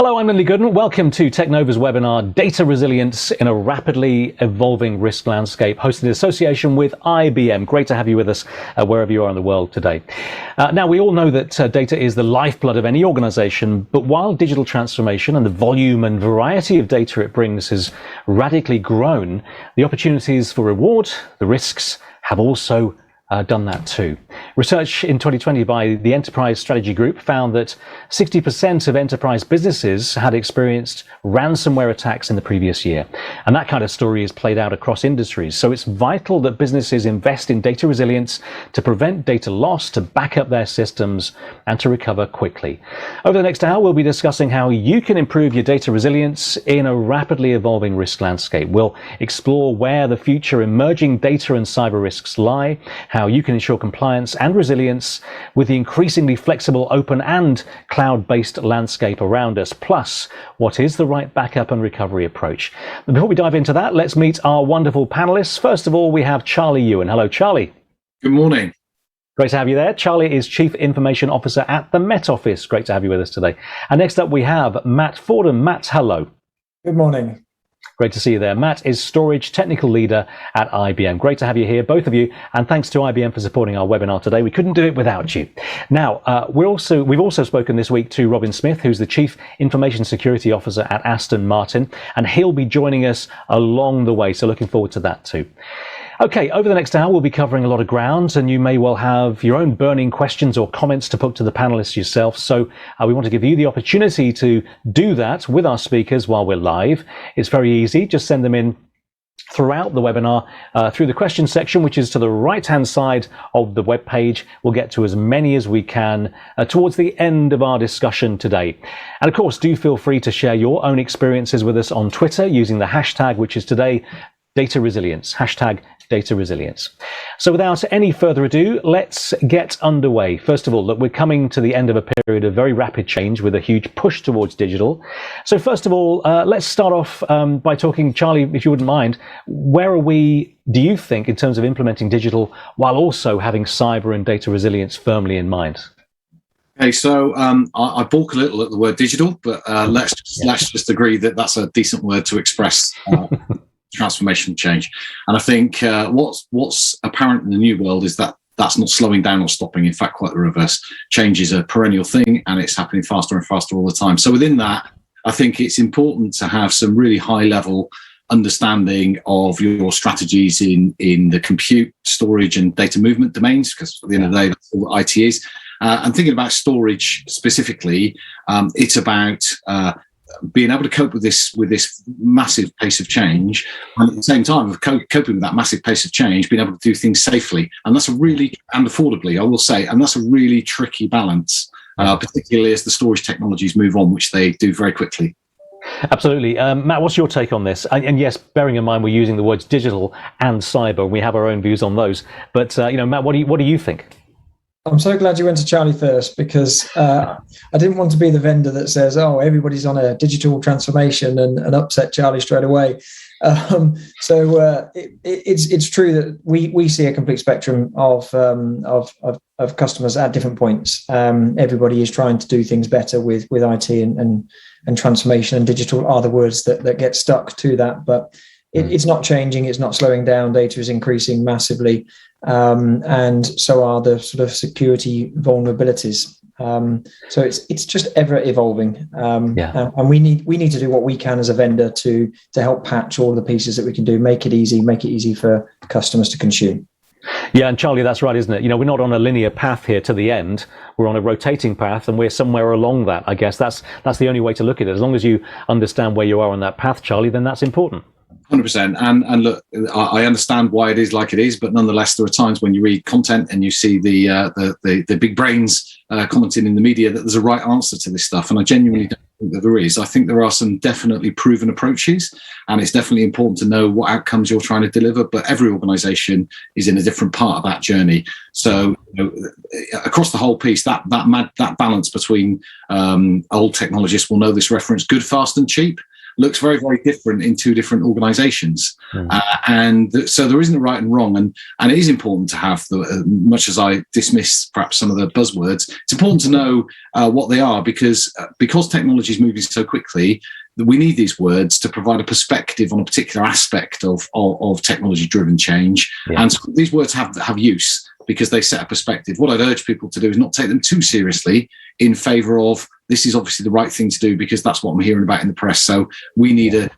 Hello, I'm Lindley Gooden. Welcome to Technova's webinar, Data Resilience in a Rapidly Evolving Risk Landscape, hosted in association with IBM. Great to have you with us wherever you are in the world today. Now, we all know that data is the lifeblood of any organization, but while digital transformation and the volume and variety of data it brings has radically grown, the opportunities for reward, the risks, have also done that too. Research in 2020 by the Enterprise Strategy Group found that 60% of enterprise businesses had experienced ransomware attacks in the previous year. And that kind of story is played out across industries. So it's vital that businesses invest in data resilience to prevent data loss, to back up their systems, and to recover quickly. Over the next hour, we'll be discussing how you can improve your data resilience in a rapidly evolving risk landscape. We'll explore where the future emerging data and cyber risks lie, how you can ensure compliance and resilience with the increasingly flexible, open and cloud-based landscape around us, plus what is the right backup and recovery approach. But before we dive into that, let's meet our wonderful panelists. First of all, we have Charlie Ewan. Hello, Charlie. Good morning. Great to have you there. Charlie is Chief Information Officer at the Met Office. Great to have you with us today. And next up, we have Matt Fordham. Matt, hello. Good morning. Great to see you there. Matt is Storage Technical Leader at IBM. Great to have you here, both of you, and thanks to IBM for supporting our webinar today. We couldn't do it without you. Now, we've also spoken this week to Robin Smith, who's the Chief Information Security Officer at Aston Martin, and he'll be joining us along the way, so looking forward to that too. Okay, over the next hour, we'll be covering a lot of ground, and you may well have your own burning questions or comments to put to the panelists yourself. So we want to give you the opportunity to do that with our speakers while we're live. It's very easy. Just send them in throughout the webinar through the question section, which is to the right-hand side of the web page. We'll get to as many as we can towards the end of our discussion today. And of course, do feel free to share your own experiences with us on Twitter using the hashtag, which is today Data Resilience, hashtag Data Resilience. So without any further ado, let's get underway. First of all, look, we're coming to the end of a period of very rapid change with a huge push towards digital. So first of all, let's start off by talking, Charlie, if you wouldn't mind, where are we, do you think, in terms of implementing digital while also having cyber and data resilience firmly in mind? Okay, so I balk a little at the word digital, but let's just agree that that's a decent word to express transformation change. And I think what's apparent in the new world is that that's not slowing down or stopping. In fact, quite the reverse. Change is a perennial thing, and it's happening faster and faster all the time. So within that, I think it's important to have some really high level understanding of your strategies in the compute, storage and data movement domains, because at the end of the day, that's all IT is. And thinking about storage specifically, it's about being able to cope with this massive pace of change, and at the same time of coping with that massive pace of change, being able to do things safely, and that's and affordably, I will say, and that's a really tricky balance, particularly as the storage technologies move on, which they do very quickly. Absolutely. Matt, what's your take on this? And yes, bearing in mind we're using the words digital and cyber, we have our own views on those. But Matt, what do you think? I'm so glad you went to Charlie first, because I didn't want to be the vendor that says, oh, everybody's on a digital transformation and upset Charlie straight away. It's true that we see a complete spectrum of customers at different points. Everybody is trying to do things better with IT and transformation, and digital are the words that get stuck to that. But it's not changing. It's not slowing down. Data is increasing massively. And so are the sort of security vulnerabilities. So it's just ever evolving. And we need to do what we can as a vendor to help patch all the pieces that we can do, make it easy for customers to consume. Yeah, and Charlie, that's right, isn't it? We're not on a linear path here to the end. We're on a rotating path, and we're somewhere along that. I guess that's the only way to look at it. As long as you understand where you are on that path, Charlie, then that's important. 100%. And look, I understand why it is like it is, but nonetheless, there are times when you read content and you see the big brains commenting in the media that there's a right answer to this stuff. And I genuinely don't think that there is. I think there are some definitely proven approaches, and it's definitely important to know what outcomes you're trying to deliver. But every organization is in a different part of that journey. So across the whole piece, that balance between old technologists will know this reference, good, fast and cheap. looks very, very different in two different organizations. So there isn't a right and wrong. And it is important to have, much as I dismiss perhaps some of the buzzwords, it's important to know what they are, because technology is moving so quickly, we need these words to provide a perspective on a particular aspect of technology-driven change. Yeah. And so these words have use because they set a perspective. What I'd urge people to do is not take them too seriously in favour of, this is obviously the right thing to do because that's what I'm hearing about in the press. So we need a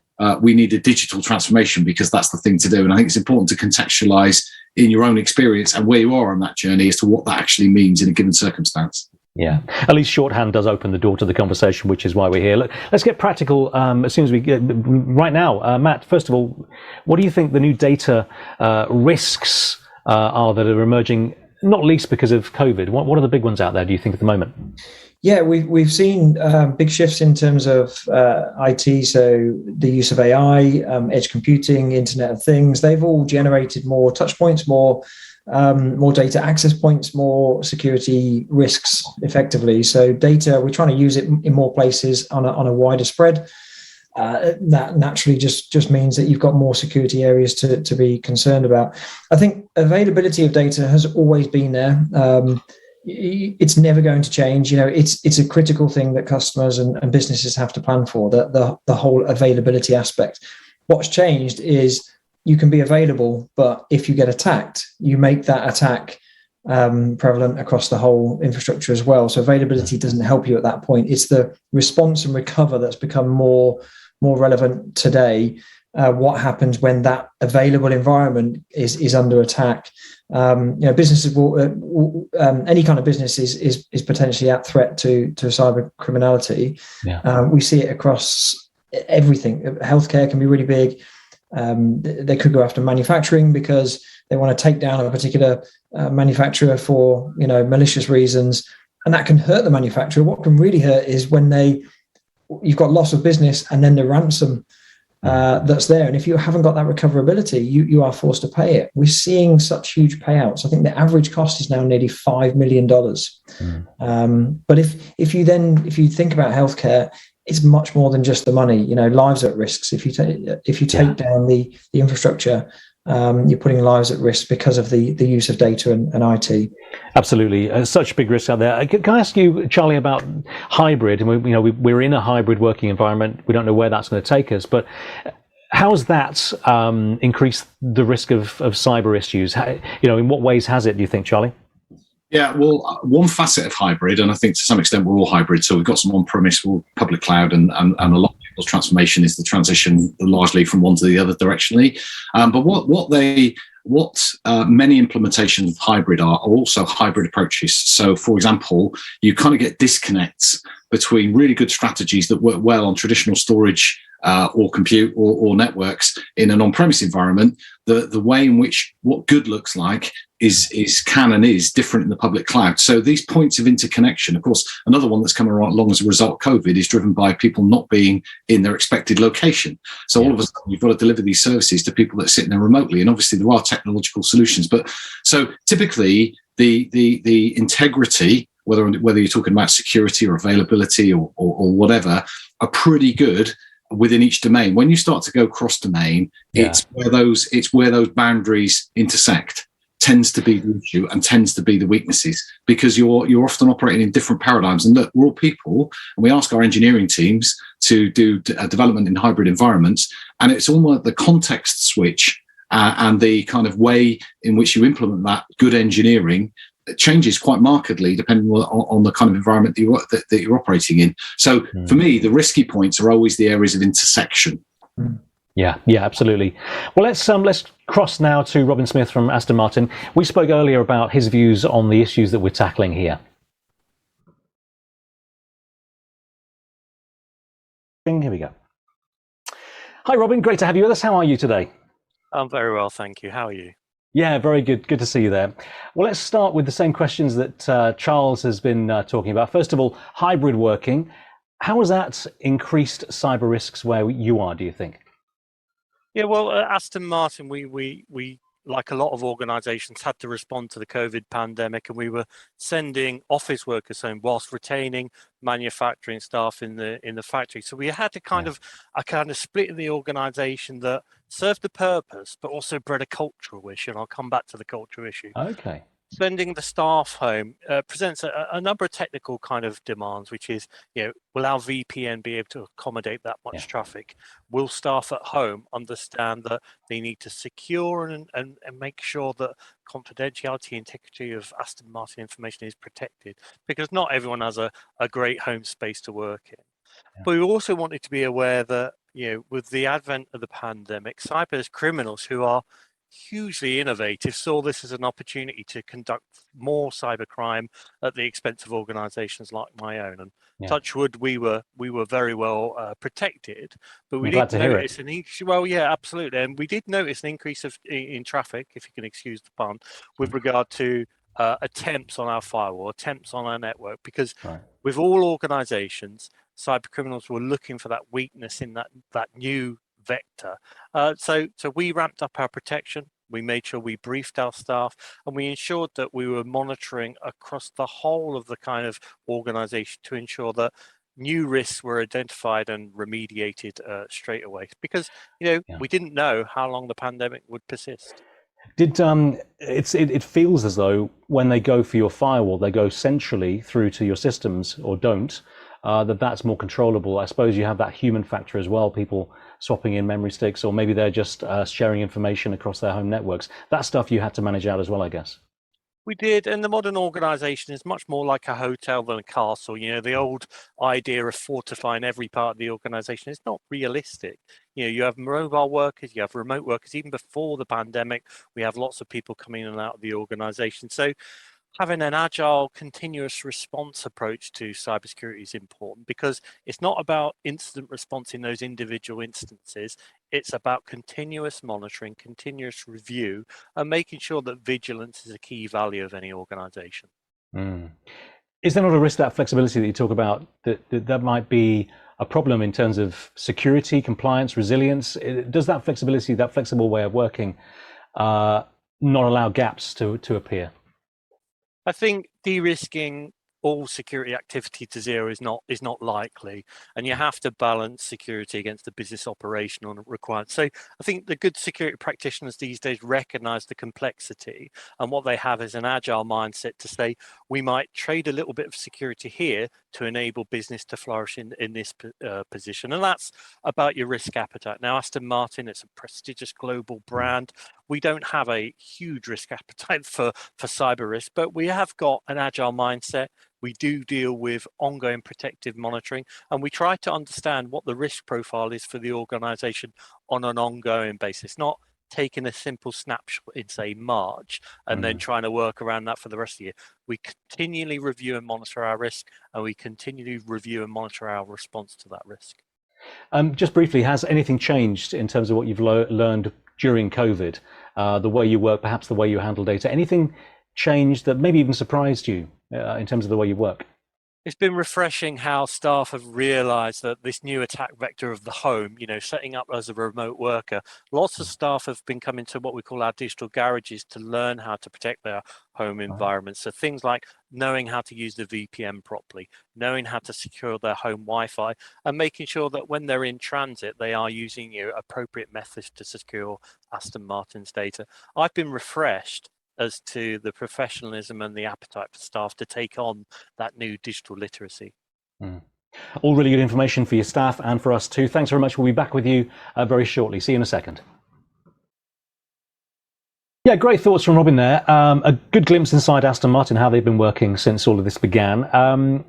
digital transformation because that's the thing to do. And I think it's important to contextualise in your own experience and where you are on that journey as to what that actually means in a given circumstance. Yeah, at least shorthand does open the door to the conversation, which is why we're here. Look, let's get practical as soon as we get right now. Matt, first of all, what do you think the new data risks are that are emerging, not least because of COVID? What are the big ones out there, do you think, at the moment? Yeah, we've seen big shifts in terms of IT, so the use of AI, edge computing, Internet of Things. They've all generated more touch points, more data access points, more security risks effectively. So data, we're trying to use it in more places on a wider spread. That naturally just means that you've got more security areas to be concerned about. I think availability of data has always been there. It's never going to change. It's a critical thing that customers and businesses have to plan for, the whole availability aspect. What's changed is you can be available, but if you get attacked, you make that attack prevalent across the whole infrastructure as well. So availability doesn't help you at that point. It's the response and recover that's become more relevant today. What happens when that available environment is under attack? Businesses will any kind of business is potentially at threat to cyber criminality. Yeah. We see it across everything. Healthcare can be really big. They could go after manufacturing because they want to take down a particular manufacturer for malicious reasons, and that can hurt the manufacturer. What can really hurt is when you've got loss of business and then the ransom that's there, and if you haven't got that recoverability, you are forced to pay it. We're seeing such huge payouts. I think the average cost is now nearly $5 million. But if you think about healthcare, it's much more than just the money. Lives at risk. If you take down the infrastructure, you're putting lives at risk because of the use of data and IT. Absolutely, such big risks out there. Can I ask you, Charlie, about hybrid? And we're in a hybrid working environment. We don't know where that's going to take us, but how's that increased the risk of cyber issues? In what ways has it, do you think, Charlie? Yeah, well, one facet of hybrid, and I think to some extent we're all hybrid, so we've got some on-premise, public cloud, and a lot of people's transformation is the transition largely from one to the other directionally. But what many implementations of hybrid are also hybrid approaches. So, for example, you kind of get disconnects between really good strategies that work well on traditional storage or compute or networks in an on-premise environment. The way in which what good looks like is different in the public cloud. So these points of interconnection, of course, another one that's come along as a result of COVID is driven by people not being in their expected location. So all of a sudden you've got to deliver these services to people that are sitting there remotely. And obviously there are technological solutions, but so typically the integrity, whether you're talking about security or availability or whatever, are pretty good within each domain. When you start to go cross domain, it's where those boundaries intersect tends to be the issue and tends to be the weaknesses, because you're often operating in different paradigms. And look, we're all people, and we ask our engineering teams to do development in hybrid environments, and it's almost the context switch and the kind of way in which you implement that good engineering changes quite markedly depending on the kind of environment that you're operating in. So for me, the risky points are always the areas of intersection. Yeah, absolutely. Well, let's cross now to Robin Smith from Aston Martin. We spoke earlier about his views on the issues that we're tackling here. Here we go. Hi, Robin. Great to have you with us. How are you today? I'm very well, thank you. How are you? Yeah, very good. Good to see you there. Well, let's start with the same questions that Charles has been talking about. First of all, hybrid working. How has that increased cyber risks where you are, do you think? Yeah, well, at Aston Martin, we like a lot of organizations, had to respond to the COVID pandemic, and we were sending office workers home whilst retaining manufacturing staff in the factory. So we had to kind of split the organization that served the purpose, but also bred a cultural issue. And I'll come back to the cultural issue. Okay. Sending the staff home presents a number of technical kind of demands, which is, will our VPN be able to accommodate that much traffic? Will staff at home understand that they need to secure and make sure that confidentiality, integrity of Aston Martin information is protected? Because not everyone has a great home space to work in. But we also wanted to be aware that, with the advent of the pandemic, cyber criminals who are hugely innovative saw this as an opportunity to conduct more cybercrime at the expense of organizations like my own. And touch wood, we were very well protected, but we did notice an increase. Well, yeah, absolutely. And we did notice an increase in traffic, if you can excuse the pun, with regard to attempts on our firewall, attempts on our network, because with all organizations, cyber criminals were looking for that weakness in that new vector. So we ramped up our protection. We made sure we briefed our staff, and we ensured that we were monitoring across the whole of the kind of organization to ensure that new risks were identified and remediated straight away, because we didn't know how long the pandemic would persist. It feels as though when they go for your firewall, they go centrally through to your systems, or don't. That's more controllable. I suppose you have that human factor as well, people swapping in memory sticks, or maybe they're just sharing information across their home networks. That stuff you had to manage out as well, I guess. We did, and the modern organization is much more like a hotel than a castle. The old idea of fortifying every part of the organization is not realistic. You have mobile workers, you have remote workers. Even before the pandemic, we have lots of people coming in and out of the organization. So having an agile, continuous response approach to cybersecurity is important, because it's not about incident response in those individual instances. It's about continuous monitoring, continuous review, and making sure that vigilance is a key value of any organization. Is there not a risk, that flexibility that you talk about, that might be a problem in terms of security, compliance, resilience? Does that flexibility, that flexible way of working, not allow gaps to appear? I think de-risking all security activity to zero is not likely, and you have to balance security against the business operational requirements. So I think the good security practitioners these days recognize the complexity, and what they have is an agile mindset to say, we might trade a little bit of security here to enable business to flourish in this position. And that's about your risk appetite. Now, Aston Martin, it's a prestigious global brand. We don't have a huge risk appetite for cyber risk, but we have got an agile mindset. We do deal with ongoing protective monitoring, and we try to understand what the risk profile is for the organization on an ongoing basis, not taking a simple snapshot in, say, March, and then trying to work around that for the rest of the year. We continually review and monitor our risk, and we continually review and monitor our response to that risk. Just briefly, has anything changed in terms of what you've learned during COVID? The way you work, perhaps the way you handle data? Anything changed that maybe even surprised you in terms of the way you work? It's been refreshing how staff have realized that this new attack vector of the home, setting up as a remote worker, lots of staff have been coming to what we call our digital garages to learn how to protect their home environment. So things like knowing how to use the VPN properly, knowing how to secure their home Wi-Fi, and making sure that when they're in transit, they are using appropriate methods to secure Aston Martin's data. I've been refreshed as to the professionalism and the appetite for staff to take on that new digital literacy. All really good information for your staff and for us too. Thanks very much. We'll be back with you very shortly. See you in a second. Yeah, great thoughts from Robin there. A good glimpse inside Aston Martin, how they've been working since all of this began.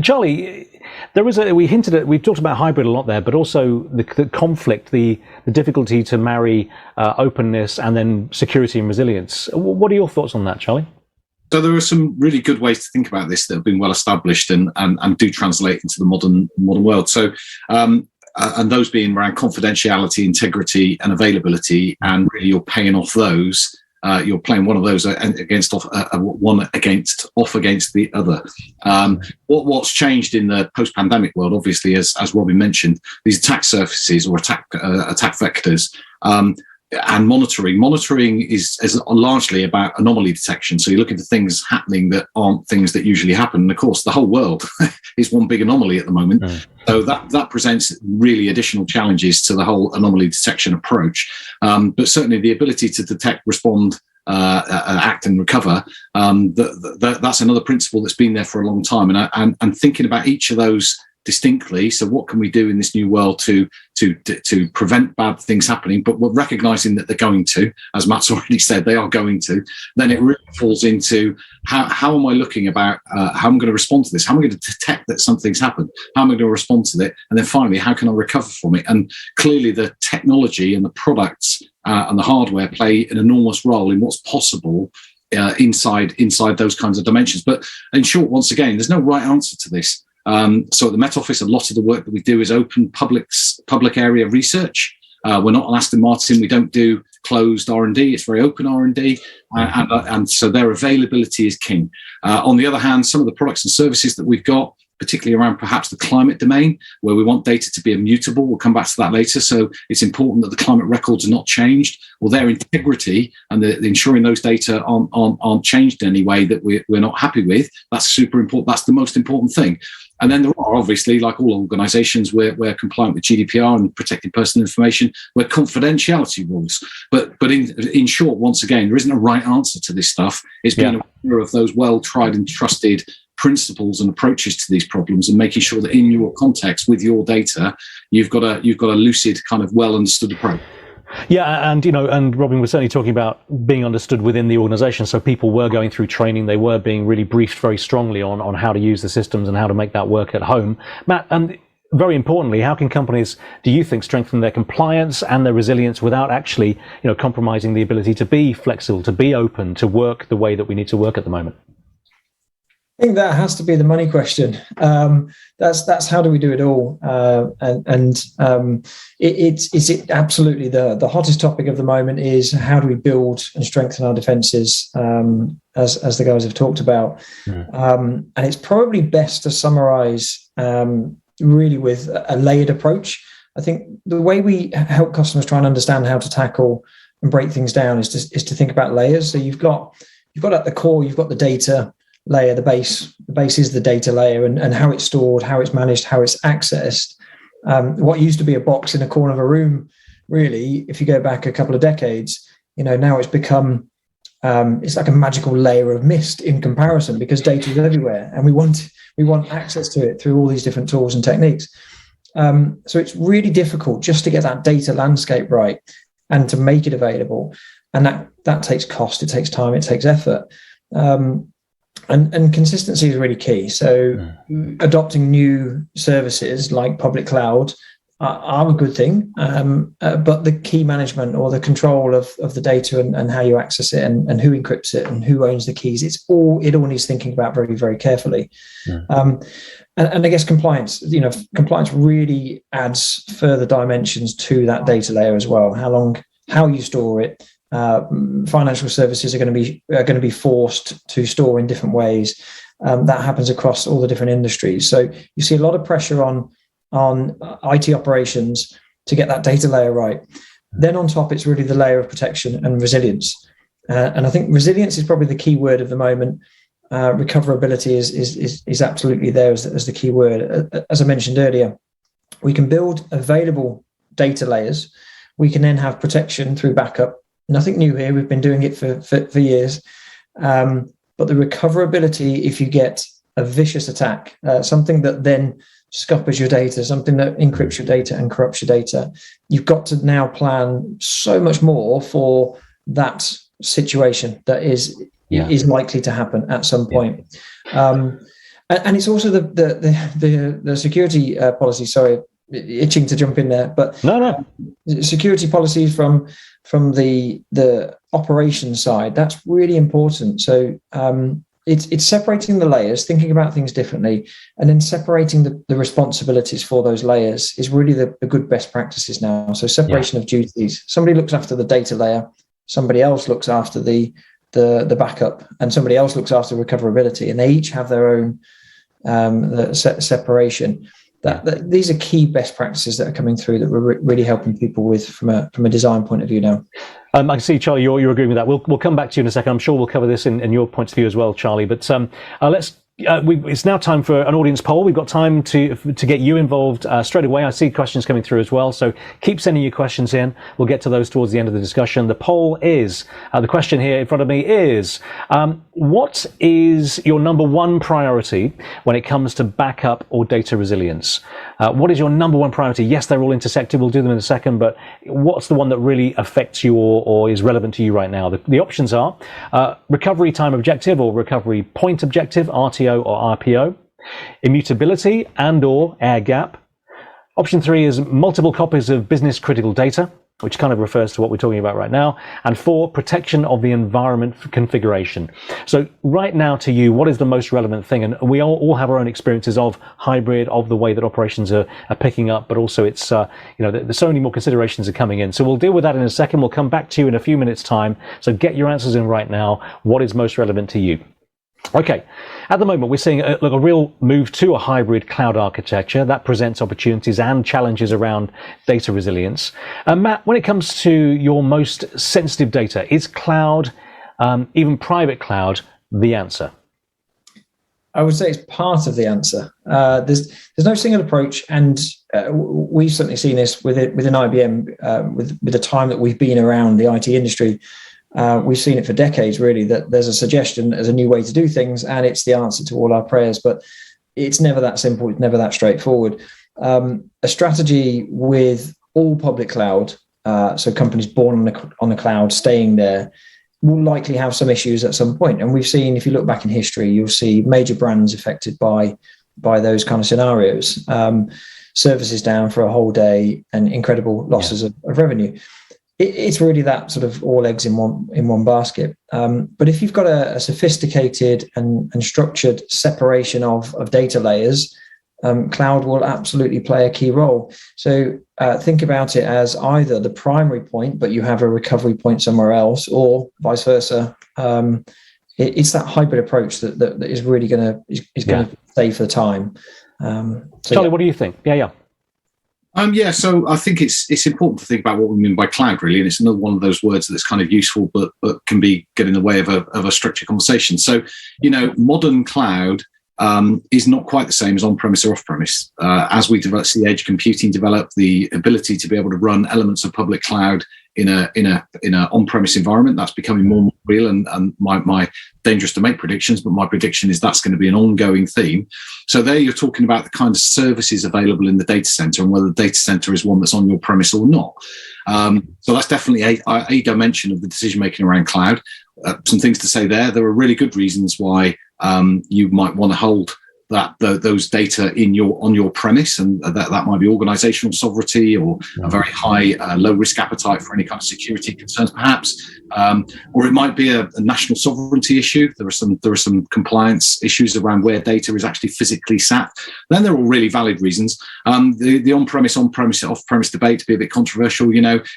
Charlie, we've talked about hybrid a lot there, but also the conflict, the difficulty to marry openness and then security and resilience. What are your thoughts on that, Charlie? So there are some really good ways to think about this that have been well established and do translate into the modern world. So, and those being around confidentiality, integrity, and availability, and really you're paying off those. You're playing one of those against the other. What's changed in the post-pandemic world, obviously, as Robin mentioned, these attack surfaces or attack vectors, and monitoring. Monitoring is largely about anomaly detection. So you're looking for things happening that aren't things that usually happen. And of course, the whole world is one big anomaly at the moment. So that presents really additional challenges to the whole anomaly detection approach. But certainly the ability to detect, respond, act and recover, that's another principle that's been there for a long time. And thinking about each of those distinctly. So what can we do in this new world to prevent bad things happening? But we're recognizing that they're going to, as Matt's already said, they are going to. Then it really falls into how am I looking about how I'm going to respond to this? How am I going to detect that something's happened? How am I going to respond to it? And then finally, how can I recover from it? And clearly the technology and the products and the hardware play an enormous role in what's possible inside those kinds of dimensions. But in short, once again, there's no right answer to this. So at the Met Office, a lot of the work that we do is open public area research. We're not on Aston Martin. We don't do closed R&D. It's very open R&D. And so their availability is king. On the other hand, some of the products and services that we've got, particularly around perhaps the climate domain, where we want data to be immutable. We'll come back to that later. So it's important that the climate records are not changed, or their integrity and the ensuring those data aren't changed in any way that we're not happy with. That's super important. That's the most important thing. And then there are obviously, like all organizations, we're compliant with GDPR and protecting personal information, we're confidentiality rules. But in short, once again, there isn't a right answer to this stuff. It's being aware of those well-tried and trusted principles and approaches to these problems, and making sure that in your context with your data, you've got a lucid, kind of well understood approach. Yeah, and Robin was certainly talking about being understood within the organization. So people were going through training, they were being really briefed very strongly on how to use the systems and how to make that work at home. Matt, and very importantly, how can companies, do you think, strengthen their compliance and their resilience without actually, compromising the ability to be flexible, to be open, to work the way that we need to work at the moment? I think that has to be the money question. That's how do we do it all? It's absolutely the hottest topic of the moment is how do we build and strengthen our defences, as the guys have talked about. And it's probably best to summarise really with a layered approach. I think the way we help customers try and understand how to tackle and break things down is to think about layers. So you've got at the core, you've got the data layer, the base is the data layer, and how it's stored, how it's managed, how it's accessed. What used to be a box in a corner of a room, really, if you go back a couple of decades, now it's become it's like a magical layer of mist in comparison, because data is everywhere, and we want access to it through all these different tools and techniques. So it's really difficult just to get that data landscape right and to make it available, and that takes cost, it takes time, it takes effort. And consistency is really key. So adopting new services like public cloud are a good thing, but the key management or the control of the data and how you access it and who encrypts it and who owns the keys, it all needs thinking about very, very carefully. And I guess compliance really adds further dimensions to that data layer as well. How you store it. Financial services are going to be forced to store in different ways. That happens across all the different industries. So you see a lot of pressure on IT operations to get that data layer right. Then on top, it's really the layer of protection and resilience. And I think resilience is probably the key word of the moment. Recoverability is absolutely there as the key word. As I mentioned earlier, we can build available data layers. We can then have protection through backup. Nothing new here. We've been doing it for years. But the recoverability, if you get a vicious attack, something that then scuppers your data, something that encrypts your data and corrupts your data, you've got to now plan so much more for that situation that is likely to happen at some point. And it's also the security policy. Sorry, itching to jump in there, but no. Security policies from the operations side, that's really important. So it's separating the layers, thinking about things differently, and then separating the responsibilities for those layers is really the good best practices now. So separation of duties. Somebody looks after the data layer, somebody else looks after the backup, and somebody else looks after recoverability, and they each have their own separation. these are key best practices that are coming through that we're really helping people with from a design point of view now. I can see, Charlie, you're agreeing with that. We'll come back to you in a second. I'm sure we'll cover this in your points of view as well, Charlie. But it's now time for an audience poll. We've got time to get you involved straight away. I see questions coming through as well, so keep sending your questions in. We'll get to those towards the end of the discussion. The poll is, the question here in front of me is, what is your number one priority when it comes to backup or data resilience? What is your number one priority? Yes, they're all intersected. We'll do them in a second, but what's the one that really affects you or is relevant to you right now? The options are recovery time objective or recovery point objective, RTO or RPO, immutability and or air gap. Option 3 is multiple copies of business critical data, which kind of refers to what we're talking about right now. And 4, protection of the environment configuration. So right now to you, what is the most relevant thing? And we all have our own experiences of hybrid, of the way that operations are picking up, but also it's, there's so many more considerations are coming in. So we'll deal with that in a second. We'll come back to you in a few minutes' time. So get your answers in right now. What is most relevant to you? Okay, at the moment we're seeing a real move to a hybrid cloud architecture that presents opportunities and challenges around data resilience. Matt, when it comes to your most sensitive data, is cloud, even private cloud, the answer? I would say it's part of the answer. There's no single approach, and we've certainly seen this within IBM with the time that we've been around the IT industry. We've seen it for decades, really, that there's a suggestion as a new way to do things, and it's the answer to all our prayers. But it's never that simple. It's never that straightforward. A strategy with all public cloud, so companies born on the cloud, staying there, will likely have some issues at some point. And we've seen, if you look back in history, you'll see major brands affected by those kind of scenarios. Services down for a whole day and incredible losses of revenue. It's really that sort of all eggs in one basket. But if you've got a sophisticated and structured separation of data layers, cloud will absolutely play a key role. So think about it as either the primary point, but you have a recovery point somewhere else, or vice versa. It's that hybrid approach that is really going to stay for the time. Charlie, what do you think? Yeah. So I think it's important to think about what we mean by cloud, really, and it's another one of those words that's kind of useful, but can get in the way of a structured conversation. So, modern cloud is not quite the same as on-premise or off-premise. As we see edge computing develop, the ability to be able to run elements of public cloud in a on-premise environment, that's becoming more and more real. And my dangerous to make predictions, but my prediction is that's going to be an ongoing theme. So there you're talking about the kind of services available in the data center and whether the data center is one that's on your premise or not. So that's definitely a dimension of the decision making around cloud. Some things to say there. There are really good reasons why you might want to hold those data on your premise, and that might be organizational sovereignty or a very high low risk appetite for any kind of security concerns, perhaps, or it might be a national sovereignty issue. There are some compliance issues around where data is actually physically sat. Then they're all really valid reasons. The on-premise, off-premise debate to be a bit controversial.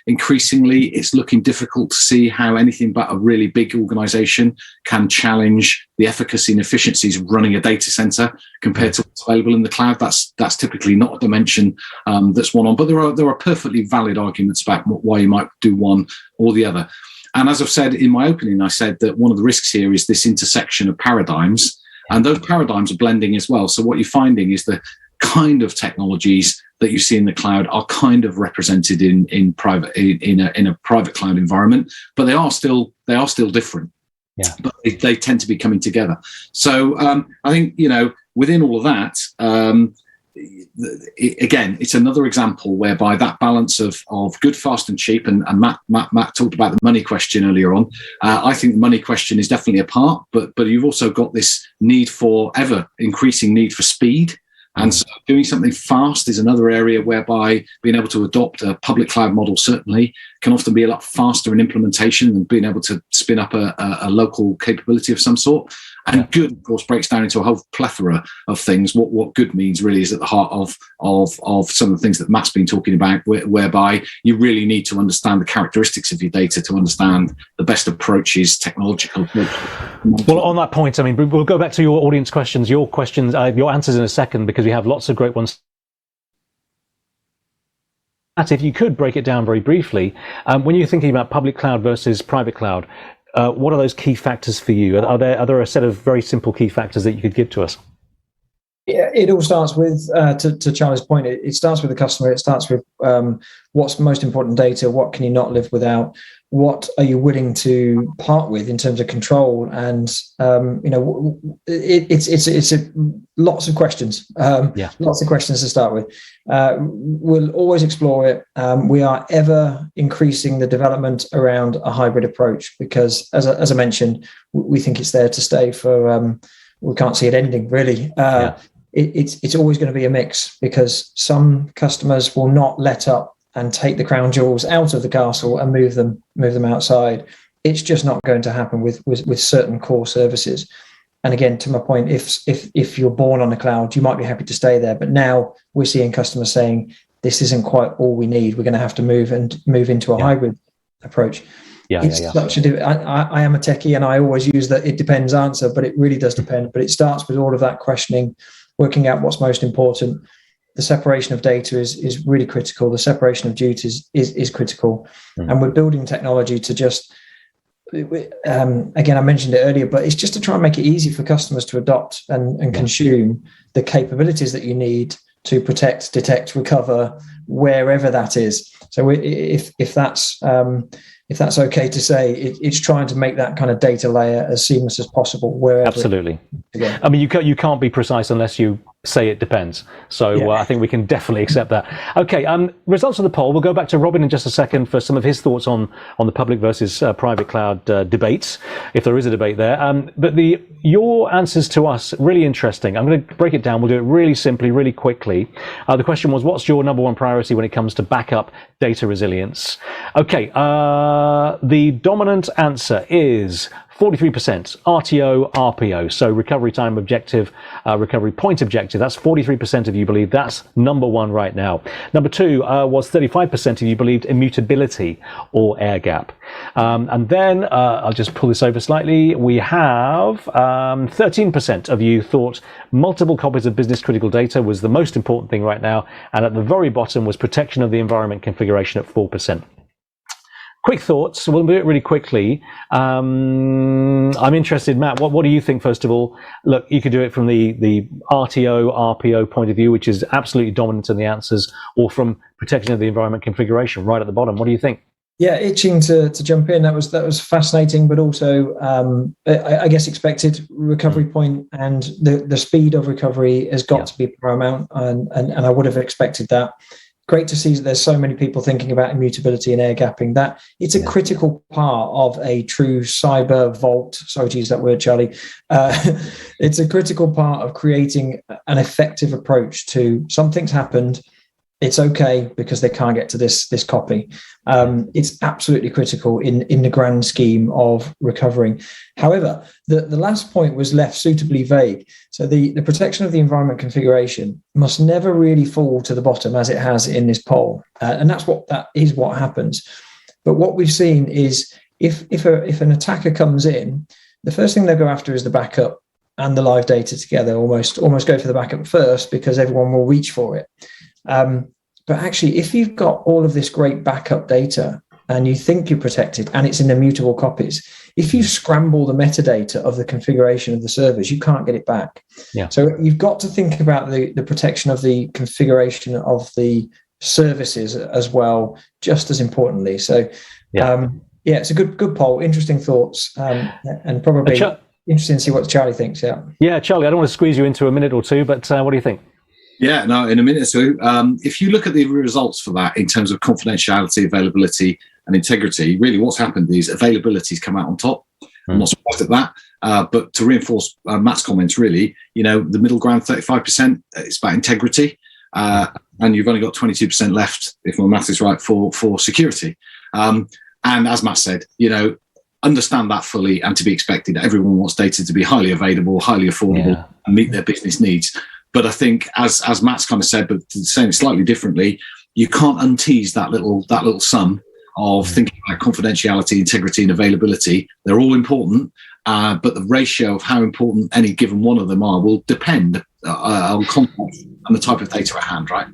Increasingly it's looking difficult to see how anything but a really big organization can challenge the efficacy and efficiencies of running a data center compared to what's available in the cloud. That's typically not a dimension that's one on, but there are perfectly valid arguments about why you might do one or the other. And as I've said in my opening, I said that one of the risks here is this intersection of paradigms, and those paradigms are blending as well. So what you're finding is the kind of technologies that you see in the cloud are kind of represented in a private cloud environment, but they are still different. Yeah. But they tend to be coming together. So I think, within all of that, again, it's another example whereby that balance of good, fast and cheap, and Matt talked about the money question earlier on. I think the money question is definitely a part, but you've also got this ever increasing need for speed. And so doing something fast is another area whereby being able to adopt a public cloud model certainly can often be a lot faster in implementation than being able to spin up a local capability of some sort. And good, of course, breaks down into a whole plethora of things. What good means really is at the heart of some of the things that Matt's been talking about, whereby you really need to understand the characteristics of your data to understand the best approaches, technological approaches. Well, on that point, we'll go back to your audience questions, your answers in a second, because we have lots of great ones Matt, if you could break it down very briefly, when you're thinking about public cloud versus private cloud, what are those key factors for you? Are there a set of very simple key factors that you could give to us? Yeah, it all starts with, to Charlie's point, it starts with the customer. It starts with what's most important data, what can you not live without, what are you willing to part with in terms of control, and it's lots of questions, lots of questions to start with. We'll always explore it. We are ever increasing the development around a hybrid approach because, as I mentioned, we think it's there to stay for. We can't see it ending really. It's always going to be a mix because some customers will not let up and take the crown jewels out of the castle and move them outside. It's just not going to happen with certain core services. And again, to my point, if you're born on the cloud, you might be happy to stay there. But now we're seeing customers saying this isn't quite all we need. We're going to have to move into a hybrid approach. Such a I am a techie and I always use the it depends answer, but it really does depend. But it starts with all of that questioning, working out what's most important. The separation of data is really critical. The separation of duties is critical. And we're building technology to just, again, I mentioned it earlier, but it's just to try and make it easy for customers to adopt and consume the capabilities that you need to protect, detect, recover, wherever that is. So if that's okay to say, it's trying to make that kind of data layer as seamless as possible. Wherever absolutely. I mean, you can't be precise unless you say it depends. So I think we can definitely accept that. Okay, results of the poll. We'll go back to Robin in just a second for some of his thoughts on the public versus private cloud debates, if there is a debate there. But your answers to us, really interesting. I'm going to break it down. We'll do it really simply, really quickly. The question was, what's your number one priority when it comes to backup data resilience? Okay, the dominant answer is 43% RTO, RPO, so recovery time objective, recovery point objective. That's 43% of you believe that's number one right now. Number two was 35% of you believed immutability or air gap. And then I'll just pull this over slightly. We have 13% of you thought multiple copies of business critical data was the most important thing right now. And at the very bottom was protection of the environment configuration at 4%. Quick thoughts. We'll do it really quickly. I'm interested, Matt, what do you think, first of all? Look, you could do it from the RTO, RPO point of view, which is absolutely dominant in the answers, or from protection of the environment configuration right at the bottom. What do you think? Yeah, itching to jump in. That was fascinating, but also, I guess, expected. Recovery point and the speed of recovery has got to be paramount, and I would have expected that. Great to see that there's so many people thinking about immutability and air gapping. That it's a critical part of a true cyber vault. Sorry to use that word, Charlie. It's a critical part of creating an effective approach to something's happened. It's okay because they can't get to this copy. It's absolutely critical in the grand scheme of recovering. However, the last point was left suitably vague. So the protection of the environment configuration must never really fall to the bottom as it has in this poll, and that is what happens. But what we've seen is if an attacker comes in, the first thing they'll go after is the backup and the live data together. Almost go for the backup first because everyone will reach for it. But actually, if you've got all of this great backup data and you think you're protected and it's in immutable copies, if you scramble the metadata of the configuration of the servers, you can't get it back. So you've got to think about the protection of the configuration of the services as well, just as importantly. So it's a good poll, interesting thoughts, and probably interesting to see what Charlie thinks. Yeah, Charlie, I don't want to squeeze you into a minute or two, but what do you think? Yeah, no, in a minute or two. If you look at the results for that in terms of confidentiality, availability, and integrity, really what's happened is availability's come out on top. I'm not surprised at that. But to reinforce Matt's comments, really, the middle ground, 35%, it's about integrity. And you've only got 22% left, if my math is right, for security. And as Matt said, understand that fully and to be expected. Everyone wants data to be highly available, highly affordable, and meet their business needs. But I think, as Matt's kind of said, but saying it slightly differently, you can't untease that little sum of thinking about confidentiality, integrity, and availability. They're all important, but the ratio of how important any given one of them are will depend on context and the type of data at hand, right?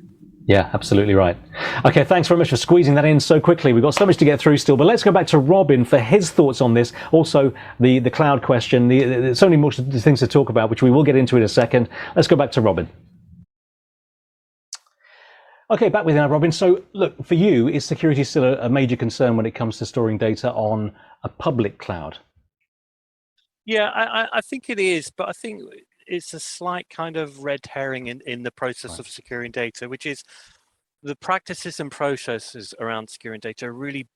Yeah, absolutely right. Okay, thanks very much for squeezing that in so quickly. We've got so much to get through still, but let's go back to Robin for his thoughts on this. Also, the cloud question. There's so many more things to talk about, which we will get into in a second. Let's go back to Robin. Okay, back with you now, Robin. So, look, for you, is security still a major concern when it comes to storing data on a public cloud? Yeah, I think it is, but I think it's a slight kind of red herring in the process of securing data, which is the practices and processes around securing data are really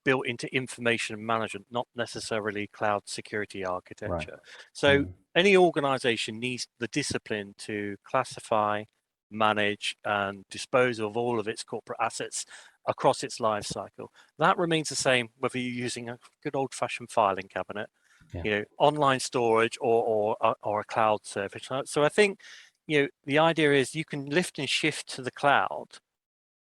built into information management, not necessarily cloud security architecture. So any organization needs the discipline to classify, manage, and dispose of all of its corporate assets across its life cycle. That remains the same whether you're using a good old-fashioned filing cabinet, online storage, or a cloud service. So I think, the idea is you can lift and shift to the cloud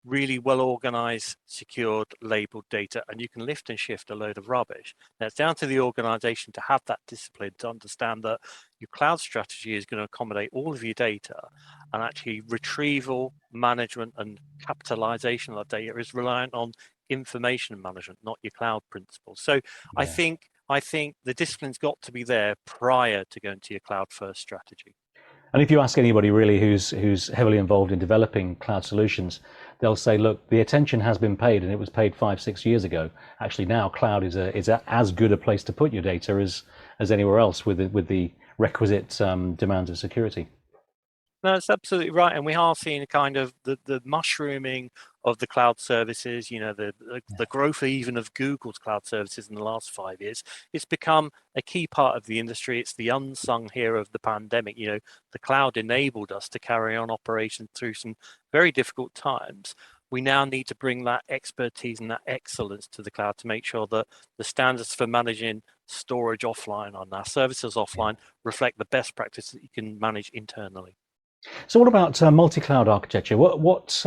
really well organized, secured, labeled data, and you can lift and shift a load of rubbish. Now it's down to the organization to have that discipline to understand that your cloud strategy is going to accommodate all of your data, and actually retrieval, management, and capitalization of that data is reliant on information management, not your cloud principles. So I think the discipline's got to be there prior to going to your cloud first strategy. And if you ask anybody really who's heavily involved in developing cloud solutions, they'll say, look, the attention has been paid, and it was paid 5-6 years ago. Actually, now cloud is as good a place to put your data as anywhere else with the requisite demands of security. No, that's absolutely right, and we are seeing kind of the mushrooming of the cloud services. The growth even of Google's cloud services in the last 5 years. It's become a key part of the industry. It's the unsung hero of the pandemic. The cloud enabled us to carry on operations through some very difficult times. We now need to bring that expertise and that excellence to the cloud to make sure that the standards for managing storage offline and our services offline reflect the best practice that you can manage internally. So what about multi-cloud architecture? What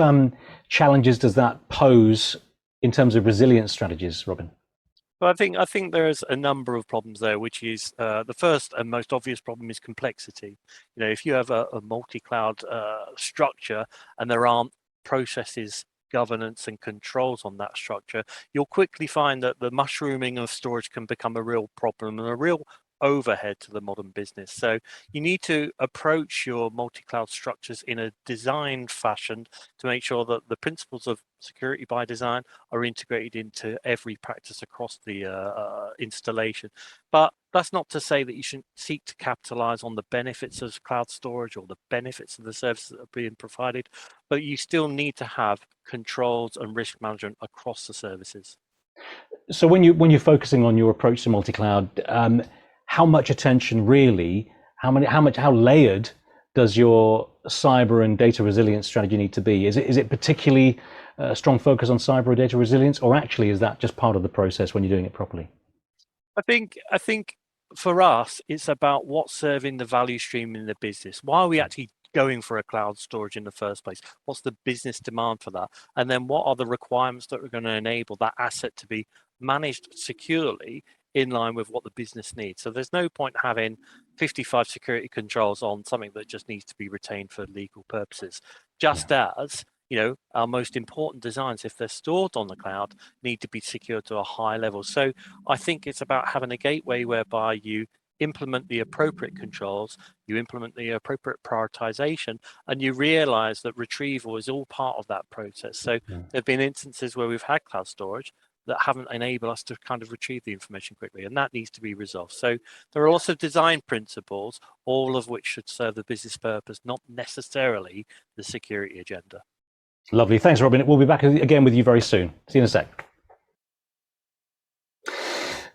challenges does that pose in terms of resilience strategies, Robin? Well, I think there's a number of problems there, which is the first and most obvious problem is complexity. If you have a multi-cloud structure and there aren't processes, governance, and controls on that structure, you'll quickly find that the mushrooming of storage can become a real problem and a real overhead to the modern business. So you need to approach your multi-cloud structures in a designed fashion to make sure that the principles of security by design are integrated into every practice across the installation. But that's not to say that you shouldn't seek to capitalize on the benefits of cloud storage or the benefits of the services that are being provided, but you still need to have controls and risk management across the services. So when you're focusing on your approach to multi-cloud, how much attention really, how layered does your cyber and data resilience strategy need to be? Is it particularly a strong focus on cyber or data resilience, or actually is that just part of the process when you're doing it properly? I think for us, it's about what's serving the value stream in the business. Why are we actually going for a cloud storage in the first place? What's the business demand for that? And then what are the requirements that are going to enable that asset to be managed securely in line with what the business needs? So there's no point having 55 security controls on something that just needs to be retained for legal purposes. Just as, our most important designs, if they're stored on the cloud, need to be secured to a high level. So I think it's about having a gateway whereby you implement the appropriate controls, you implement the appropriate prioritization, and you realize that retrieval is all part of that process. So there have been instances where we've had cloud storage that haven't enabled us to kind of retrieve the information quickly, and that needs to be resolved. So there are lots of design principles, all of which should serve the business purpose, not necessarily the security agenda. Lovely. Thanks, Robin. We'll be back again with you very soon. See you in a sec.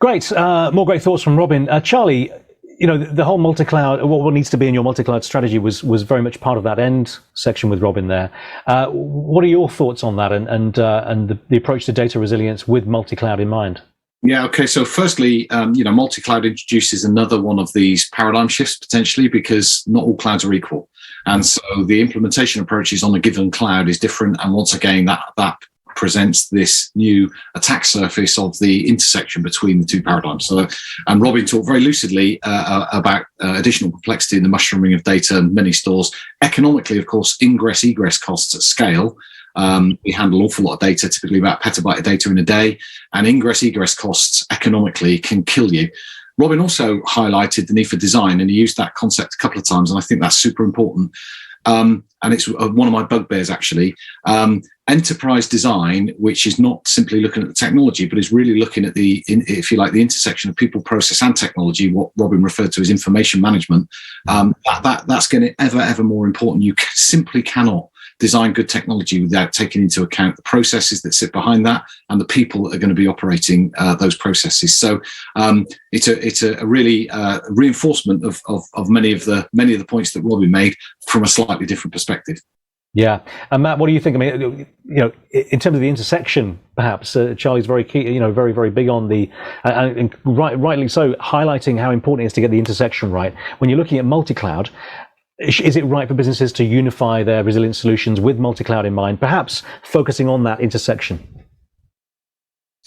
Great. More great thoughts from Robin. Charlie, the whole multi-cloud, what needs to be in your multi-cloud strategy was very much part of that end section with Robin there. What are your thoughts on that and the approach to data resilience with multi-cloud in mind? Yeah, okay. So firstly, multi-cloud introduces another one of these paradigm shifts potentially, because not all clouds are equal. And so the implementation approaches on a given cloud is different. And once again, that presents this new attack surface of the intersection between the two paradigms. So, and Robin talked very lucidly about additional complexity in the mushrooming of data, many stores, economically, of course, ingress, egress costs at scale, We handle an awful lot of data, typically about petabyte of data in a day, and ingress egress costs economically can kill you. Robin also highlighted the need for design, and he used that concept a couple of times, and I think that's super important. And it's one of my bugbears, actually. Enterprise design, which is not simply looking at the technology, but is really looking at if you like, the intersection of people, process, and technology, what Robin referred to as information management. That's getting ever more important. You simply cannot design good technology without taking into account the processes that sit behind that and the people that are going to be operating those processes. So it's a really reinforcement of many of the points that Robin made from a slightly different perspective. Yeah, and Matt, what do you think? I mean, in terms of the intersection, perhaps Charlie's very key. Very big on the, and rightly so, highlighting how important it is to get the intersection right. When you're looking at multi-cloud, is it right for businesses to unify their resilient solutions with multi-cloud in mind, perhaps focusing on that intersection?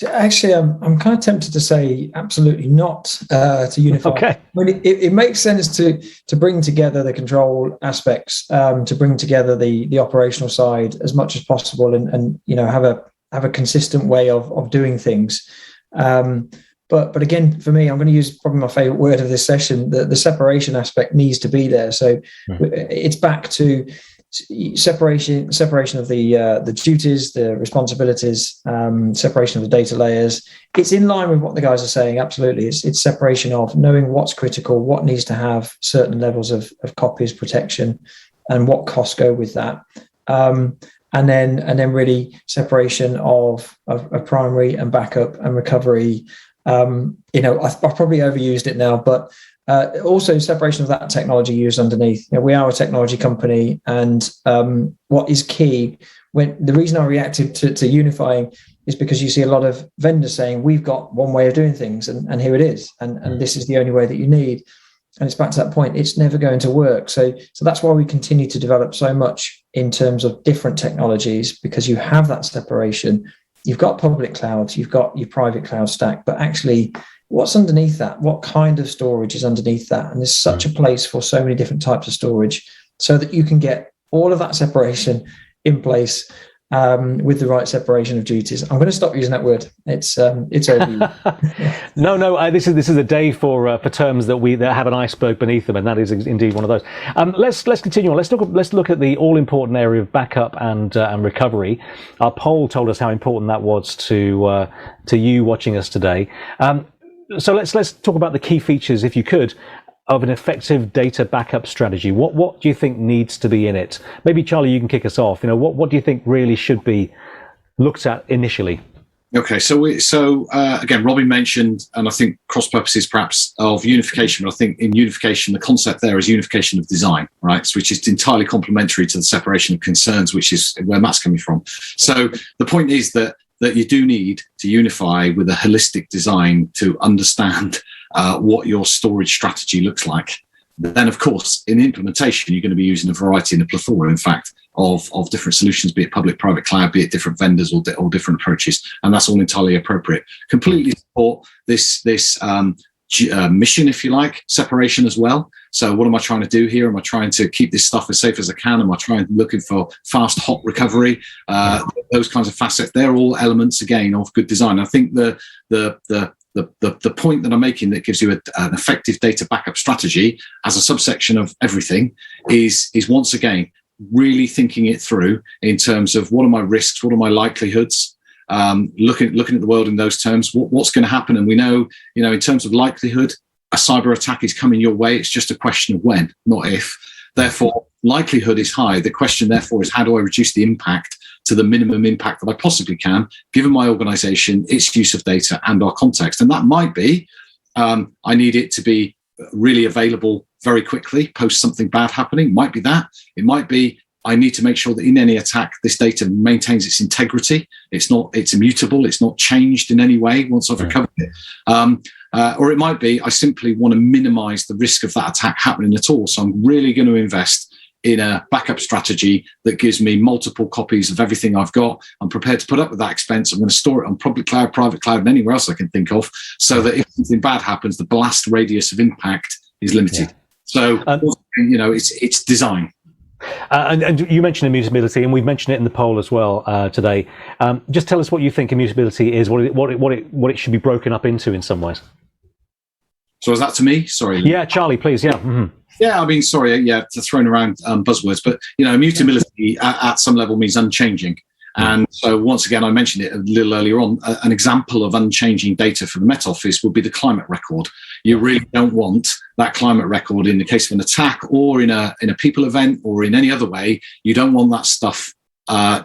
Actually, I'm kind of tempted to say absolutely not to unify. Okay. I mean, it makes sense to bring together the control aspects, to bring together the operational side as much as possible, and have a consistent way of doing things. But again, for me, I'm going to use probably my favorite word of this session. The separation aspect needs to be there. So it's back to separation of the duties, the responsibilities, separation of the data layers. It's in line with what the guys are saying. Absolutely, it's separation of knowing what's critical, what needs to have certain levels of copies protection, and what costs go with that. And then really separation of primary and backup and recovery. I've probably overused it now, but also separation of that technology used underneath. We are a technology company, and what is key, the reason I reacted to unifying is because you see a lot of vendors saying we've got one way of doing things, and here it is, and this is the only way that you need. And it's back to that point, it's never going to work. So that's why we continue to develop so much in terms of different technologies, because you have that separation. You've got public clouds, you've got your private cloud stack, but actually what's underneath that? What kind of storage is underneath that? And there's such a place for so many different types of storage, so that you can get all of that separation in place with the right separation of duties. I'm going to stop using that word. It's over. No. This is a day for terms that have an iceberg beneath them, and that is indeed one of those. Let's continue on. Let's look at the all important area of backup and recovery. Our poll told us how important that was to you watching us today. So let's talk about the key features, if you could, of an effective data backup strategy. What do you think needs to be in it? Maybe Charlie, you can kick us off. What do you think really should be looked at initially? Okay, so again, Robin mentioned, and I think cross purposes perhaps of unification. But I think in unification, the concept there is unification of design, right? Which is entirely complementary to the separation of concerns, which is where Matt's coming from. So the point is that you do need to unify with a holistic design to understand what your storage strategy looks like. Then, of course, in implementation, you're going to be using a variety and a plethora, in fact, of different solutions, be it public, private cloud, be it different vendors or different approaches, and that's all entirely appropriate. Completely support this mission, if you like, separation as well. So what am I trying to do here? Am I trying to keep this stuff as safe as I can? Am I looking for fast, hot recovery? Those kinds of facets, they're all elements, again, of good design. I think the point that I'm making that gives you an effective data backup strategy as a subsection of everything is once again, really thinking it through in terms of what are my risks? What are my likelihoods? Looking at the world in those terms, what's going to happen? And we know, in terms of likelihood, a cyber attack is coming your way. It's just a question of when, not if. Therefore, likelihood is high. The question, therefore, is how do I reduce the impact to the minimum impact that I possibly can, given my organization, its use of data, and our context? And that might be, I need it to be really available very quickly, post something bad happening. Might be that. It might be, I need to make sure that in any attack, this data maintains its integrity. It's immutable. It's not changed in any way once I've recovered it. Or it might be, I simply want to minimize the risk of that attack happening at all. So I'm really going to invest in a backup strategy that gives me multiple copies of everything I've got. I'm prepared to put up with that expense. I'm going to store it on public cloud, private cloud, and anywhere else I can think of, so that if something bad happens, the blast radius of impact is limited. So, it's design. And you mentioned immutability, and we've mentioned it in the poll as well today. Just tell us what you think immutability is, what it should be broken up into in some ways. So is that to me? Sorry. Yeah, Charlie, please. Yeah. Mm-hmm. Yeah, I mean, sorry, yeah, throwing around buzzwords, but immutability at some level means unchanging. And so once again, I mentioned it a little earlier on, an example of unchanging data for the Met Office would be the climate record. You really don't want that climate record in the case of an attack or in a people event or in any other way. You don't want that stuff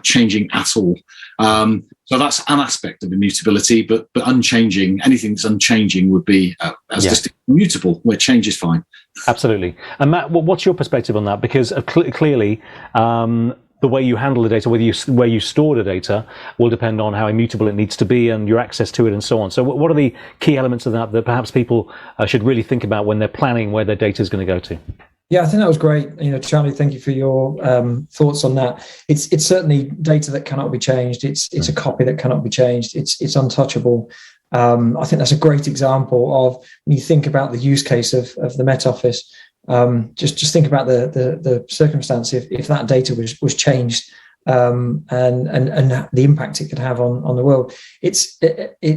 changing at all. So that's an aspect of immutability, but unchanging, anything that's unchanging would be just immutable, where change is fine. Absolutely. And Matt, what's your perspective on that? Because clearly, the way you handle the data, where you store the data, will depend on how immutable it needs to be and your access to it and so on. So what are the key elements of that perhaps people should really think about when they're planning where their data is going to go to? Yeah, I think that was great. Charlie, thank you for your thoughts on that. It's certainly data that cannot be changed. It's a copy that cannot be changed. It's untouchable. I think that's a great example of when you think about the use case of the Met Office. Just think about the circumstance if that data was changed and the impact it could have on the world. It's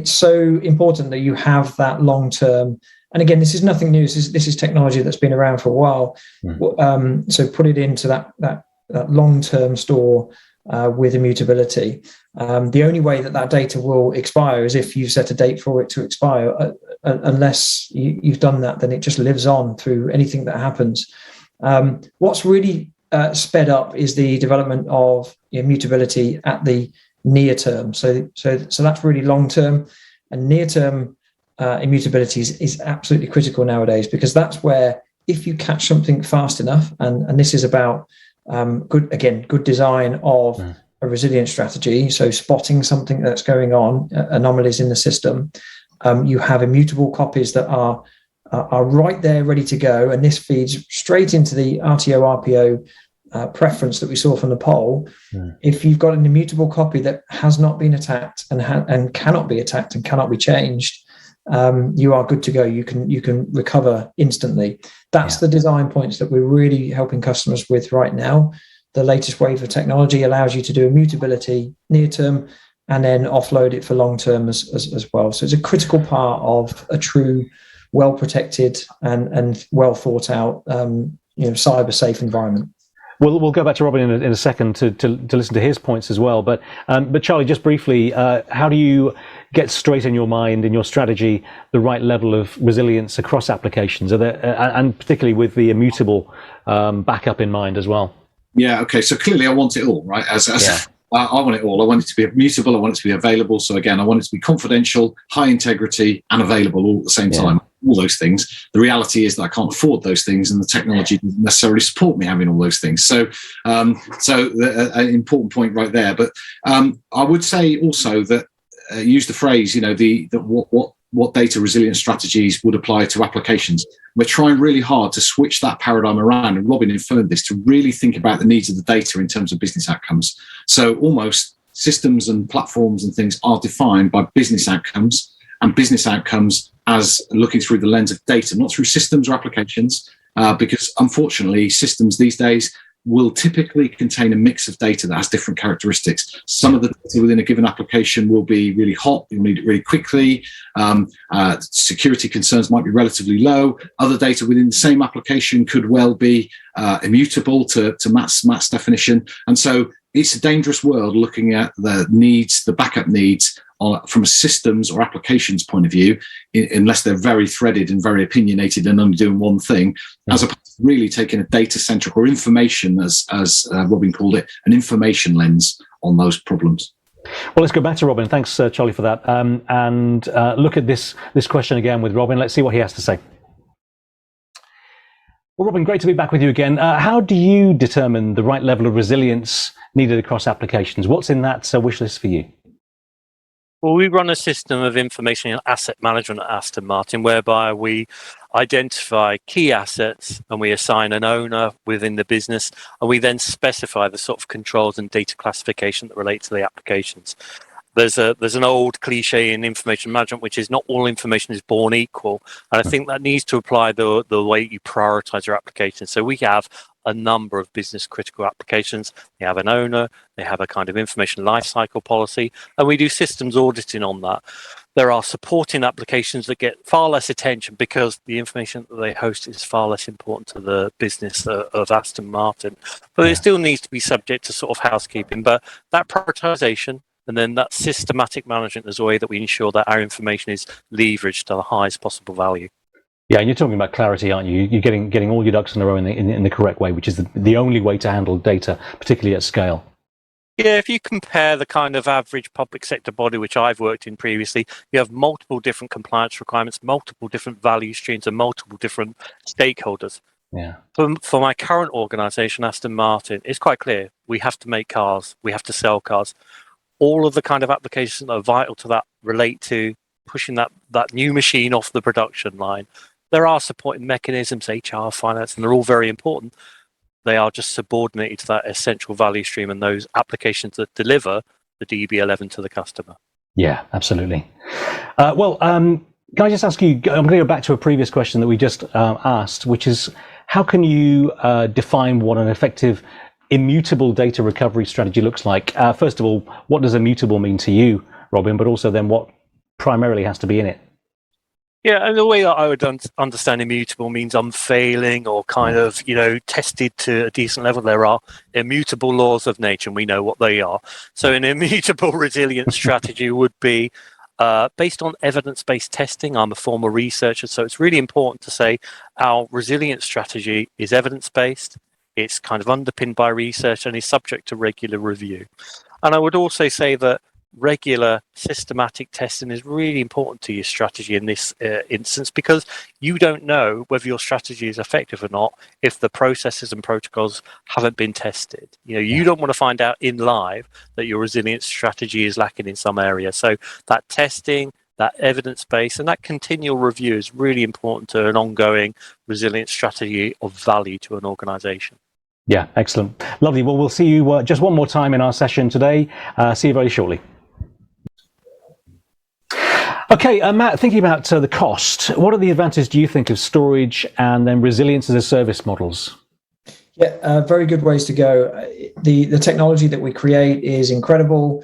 so important that you have that long term. And again, this is nothing new. This is technology that's been around for a while. So put it into that long term store with immutability. The only way that data will expire is if you set a date for it to expire. Unless you've done that, then it just lives on through anything that happens. What's really sped up is the development of immutability at the near term. So that's really long term, and near term immutability is absolutely critical nowadays, because that's where, if you catch something fast enough, and this is about good design of a resilience strategy. So spotting something that's going on, anomalies in the system. You have immutable copies that are right there, ready to go, and this feeds straight into the RTO RPO preference that we saw from the poll. If you've got an immutable copy that has not been attacked and cannot be attacked and cannot be changed, you are good to go. You can recover instantly. That's the design points that we're really helping customers with right now. The latest wave of technology allows you to do immutability near term and then offload it for long term as well. So it's a critical part of a true, well protected and well thought out, cyber safe environment. We'll go back to Robin in a second to listen to his points as well. But Charlie, just briefly, how do you get straight in your mind, in your strategy, the right level of resilience across applications? Are there, and particularly with the immutable backup in mind as well? Yeah. Okay. So clearly, I want it all, right? I want it all. I want it to be immutable. I want it to be available. So again, I want it to be confidential, high integrity, and available all at the same time. All those things. The reality is that I can't afford those things, and the technology doesn't necessarily support me having all those things. So, an important point right there. But I would say also that use the phrase, what data resilience strategies would apply to applications. We're trying really hard to switch that paradigm around, and Robin inferred this, to really think about the needs of the data in terms of business outcomes. So almost systems and platforms and things are defined by business outcomes, and business outcomes as looking through the lens of data, not through systems or applications, because unfortunately systems these days will typically contain a mix of data that has different characteristics. Some of the data within a given application will be really hot, you'll need it really quickly. Security concerns might be relatively low. Other data within the same application could well be immutable to Matt's definition. And so it's a dangerous world looking at the needs, the backup needs from a systems or applications point of view, unless they're very threaded and very opinionated and only doing one thing, as opposed to really taking a data-centric or information, as Robin called it, an information lens on those problems. Well, let's go back to Robin. Thanks, Charlie, for that. And look at this question again with Robin. Let's see what he has to say. Well, Robin, great to be back with you again. How do you determine the right level of resilience needed across applications? What's in that wish list for you? Well, we run a system of information and asset management at Aston Martin, whereby we identify key assets and we assign an owner within the business, and we then specify the sort of controls and data classification that relate to the applications. There's an old cliche in information management, which is not all information is born equal. And I think that needs to apply the way you prioritize your application. So we have a number of business critical applications. They have an owner, they have a kind of information lifecycle policy, and we do systems auditing on that. There are supporting applications that get far less attention because the information that they host is far less important to the business of Aston Martin. But it still needs to be subject to sort of housekeeping. But that prioritization and then that systematic management is a way that we ensure that our information is leveraged to the highest possible value. Yeah, and you're talking about clarity, aren't you? You're getting all your ducks in a row in the correct way, which is the only way to handle data, particularly at scale. Yeah, if you compare the kind of average public sector body, which I've worked in previously, you have multiple different compliance requirements, multiple different value streams, and multiple different stakeholders. Yeah. For my current organisation, Aston Martin, it's quite clear. We have to make cars. We have to sell cars. All of the kind of applications that are vital to that relate to pushing that new machine off the production line. There are supporting mechanisms, HR, finance, and they're all very important. They are just subordinated to that essential value stream and those applications that deliver the DB11 to the customer. Yeah, absolutely. Can I just ask you, I'm going to go back to a previous question that we just asked, which is how can you define what an effective immutable data recovery strategy looks like? First of all, what does immutable mean to you, Robin, but also then what primarily has to be in it? Yeah, and the way that I would understand immutable means unfailing or kind of, tested to a decent level. There are immutable laws of nature, and we know what they are. So an immutable resilience strategy would be based on evidence-based testing. I'm a former researcher, so it's really important to say our resilience strategy is evidence-based, it's kind of underpinned by research, and is subject to regular review. And I would also say that regular systematic testing is really important to your strategy in this instance, because you don't know whether your strategy is effective or not if the processes and protocols haven't been tested. You don't want to find out in live that your resilience strategy is lacking in some area. So that testing, that evidence base, and that continual review is really important to an ongoing resilience strategy of value to an organization. Yeah, excellent. Lovely. Well, we'll see you just one more time in our session today. See you very shortly. Okay, Matt, thinking about the cost, what are the advantages, do you think, of storage and then resilience as a service models? Yeah, very good ways to go. The technology that we create is incredible.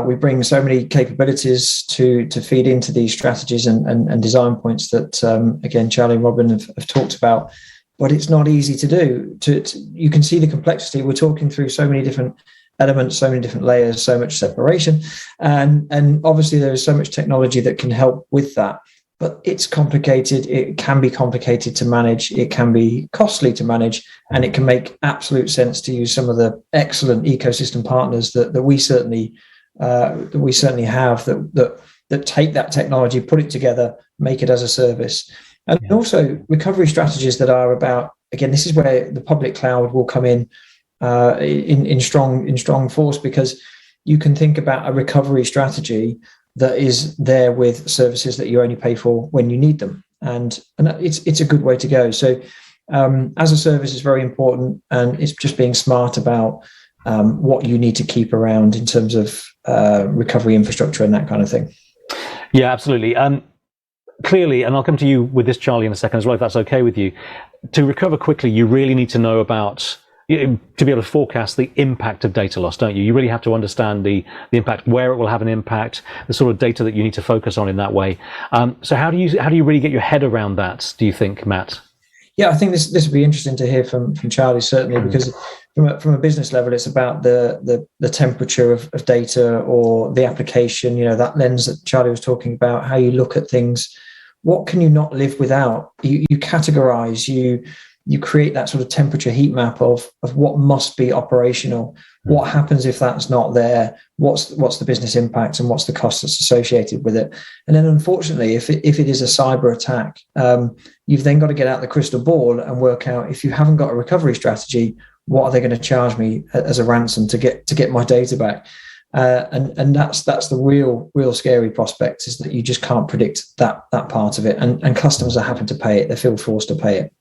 We bring so many capabilities to feed into these strategies and design points that, again, Charlie and Robin have talked about. But it's not easy to do. You can see the complexity. We're talking through so many different elements, so many different layers, so much separation. And obviously there is so much technology that can help with that. But it's complicated. It can be complicated to manage. It can be costly to manage. And it can make absolute sense to use some of the excellent ecosystem partners that we certainly have that take that technology, put it together, make it as a service. And also recovery strategies that are about, again, this is where the public cloud will come in strong force, because you can think about a recovery strategy that is there with services that you only pay for when you need them, and it's a good way to go. So as a service is very important, and it's just being smart about what you need to keep around in terms of recovery infrastructure and that kind of thing. Yeah, absolutely. Clearly, and I'll come to you with this, Charlie, in a second as well, if that's okay with you. To recover quickly, you really need to know about, to be able to forecast the impact of data loss, don't you? You really have to understand the impact, where it will have an impact, the sort of data that you need to focus on in that way. So how do you really get your head around that, do you think, Matt? Yeah, I think this would be interesting to hear from Charlie, certainly, because from a business level, it's about the temperature of data or the application, that lens that Charlie was talking about, how you look at things. What can you not live without? You categorize, you create that sort of temperature heat map of what must be operational. What happens if that's not there? What's the business impact and what's the cost that's associated with it? And then, unfortunately, if it is a cyber attack, you've then got to get out the crystal ball and work out, if you haven't got a recovery strategy, what are they going to charge me as a ransom to get my data back? And that's the real scary prospect, is that you just can't predict that part of it, and customers are having to pay it. They feel forced to pay it.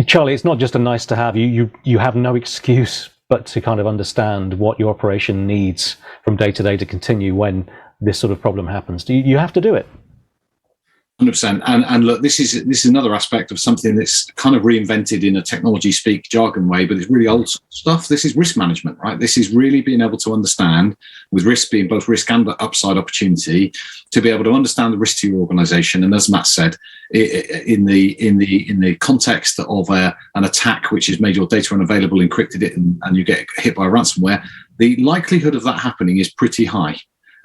Charlie, it's not just a nice to have. You have no excuse but to kind of understand what your operation needs from day to day to continue when this sort of problem happens. You have to do it. 100%. And look, this is another aspect of something that's kind of reinvented in a technology speak jargon way, but it's really old stuff. This is risk management, right? This is really being able to understand, with risk being both risk and upside opportunity, to be able to understand the risk to your organization. And as Matt said, in the context of an attack which has made your data unavailable, encrypted it, and you get hit by ransomware, the likelihood of that happening is pretty high.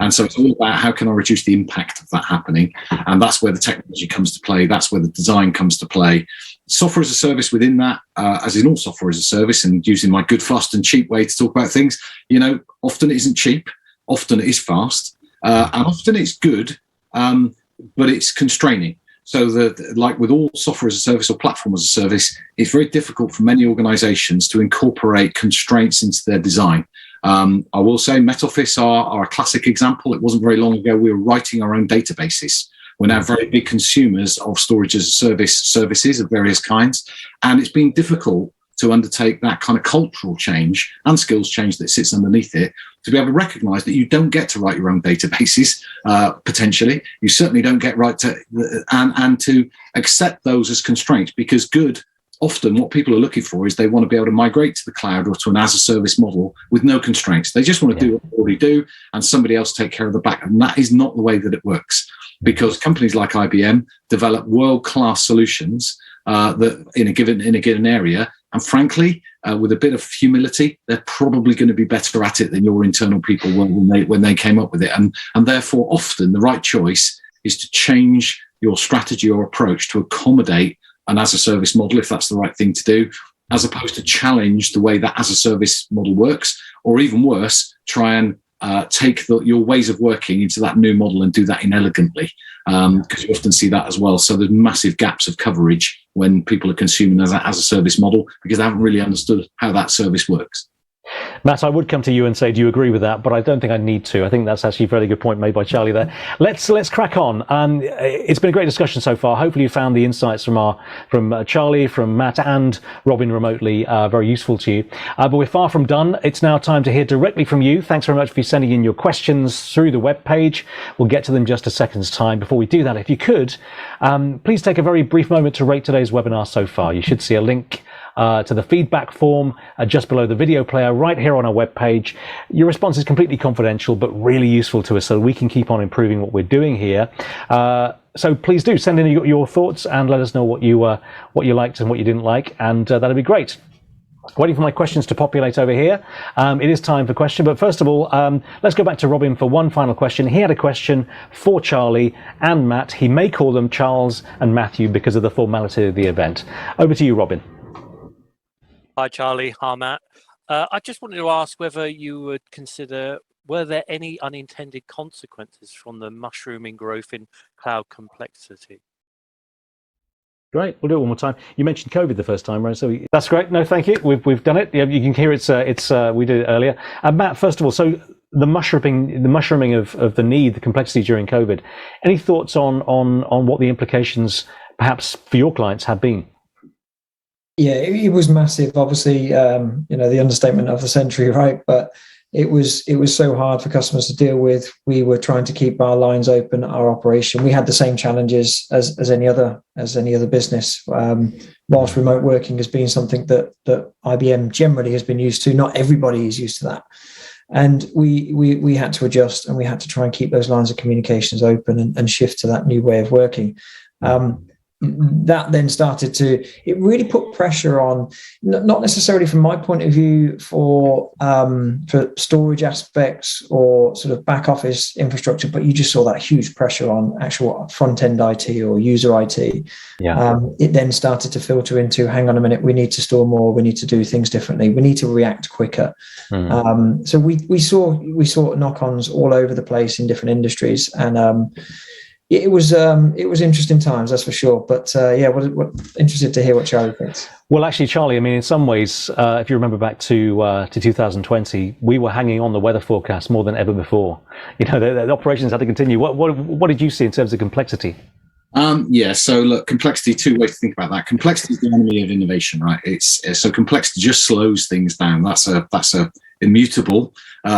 And so it's all about how can I reduce the impact of that happening? And that's where the technology comes to play. That's where the design comes to play. Software as a service within that, as in all software as a service, and using my good, fast and cheap way to talk about things, often it isn't cheap. Often it is fast. And often it's good, but it's constraining. So like with all software as a service or platform as a service, it's very difficult for many organizations to incorporate constraints into their design. I will say Met Office are a classic example. It wasn't very long ago we were writing our own databases. We're now very big consumers of storage as a service services of various kinds. And it's been difficult to undertake that kind of cultural change and skills change that sits underneath it, to be able to recognize that you don't get to write your own databases, potentially. You certainly don't get right to, and to accept those as constraints, because good, often what people are looking for is they want to be able to migrate to the cloud or to an as a service model with no constraints. They just want to do what they already do and somebody else take care of the back. And that is not the way that it works, because companies like IBM develop world-class solutions that in a given area. And frankly, with a bit of humility, they're probably going to be better at it than your internal people were when they came up with it. And therefore, often the right choice is to change your strategy or approach to accommodate an as-a-service model, if that's the right thing to do, as opposed to challenge the way that as-a-service model works, or even worse, try and take your ways of working into that new model and do that inelegantly, because you often see that as well. So there's massive gaps of coverage when people are consuming as a service model, because they haven't really understood how that service works. Matt, I would come to you and say, do you agree with that? But I don't think I need to. I think that's actually a very good point made by Charlie there. Let's crack on. It's been a great discussion so far. Hopefully you found the insights from Charlie, from Matt and Robin remotely very useful to you. But we're far from done. It's now time to hear directly from you. Thanks very much for sending in your questions through the web page. We'll get to them in just a second's time. Before we do that, if you could, please take a very brief moment to rate today's webinar so far. You should see a link to the feedback form just below the video player right here on our webpage. Your response is completely confidential, but really useful to us so we can keep on improving what we're doing here. So please do send in your thoughts and let us know what you liked and what you didn't like, and that'd be great. Waiting for my questions to populate over here. It is time for question, but first of all, let's go back to Robin for one final question. He had a question for Charlie and Matt. He may call them Charles and Matthew because of the formality of the event. Over to you, Robin. Hi, Charlie. Hi, Matt. I just wanted to ask whether you would consider, were there any unintended consequences from the mushrooming growth in cloud complexity? Great. We'll do it one more time. You mentioned COVID the first time, right? So that's great. No, thank you. We've done it. You can hear it's we did it earlier. Matt, first of all, so the mushrooming of the need, the complexity during COVID. Any thoughts on what the implications perhaps for your clients have been? Yeah, it was massive. Obviously, the understatement of the century, right? But it was so hard for customers to deal with. We were trying to keep our lines open, our operation. We had the same challenges as any other business. Whilst remote working has been something that IBM generally has been used to, not everybody is used to that. And we had to adjust, and we had to try and keep those lines of communications open and shift to that new way of working. That then started to, it really put pressure on, not necessarily from my point of view for storage aspects or sort of back office infrastructure, but you just saw that huge pressure on actual front end IT or user IT. Yeah. It then started to filter into, hang on a minute, we need to store more, we need to do things differently, we need to react quicker. So we saw knock-ons all over the place in different industries, and it was interesting times, that's for sure. But what interested to hear what Charlie thinks. Well, actually, Charlie, I mean, in some ways, if you remember back to 2020, we were hanging on the weather forecast more than ever before. The operations had to continue. What did you see in terms of complexity? So look, complexity, two ways to think about that. Complexity is the enemy of innovation, right? So complexity just slows things down. That's a immutable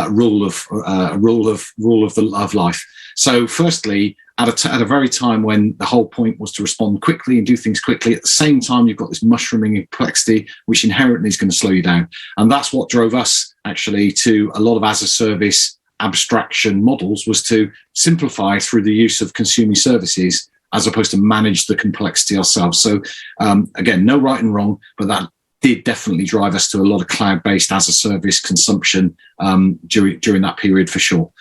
rule of life. So, firstly, at a very time when the whole point was to respond quickly and do things quickly, at the same time you've got this mushrooming complexity, which inherently is going to slow you down. And that's what drove us actually to a lot of as a service abstraction models, was to simplify through the use of consuming services as opposed to manage the complexity ourselves. So again, no right and wrong, but that did definitely drive us to a lot of cloud-based as a service consumption during that period for sure.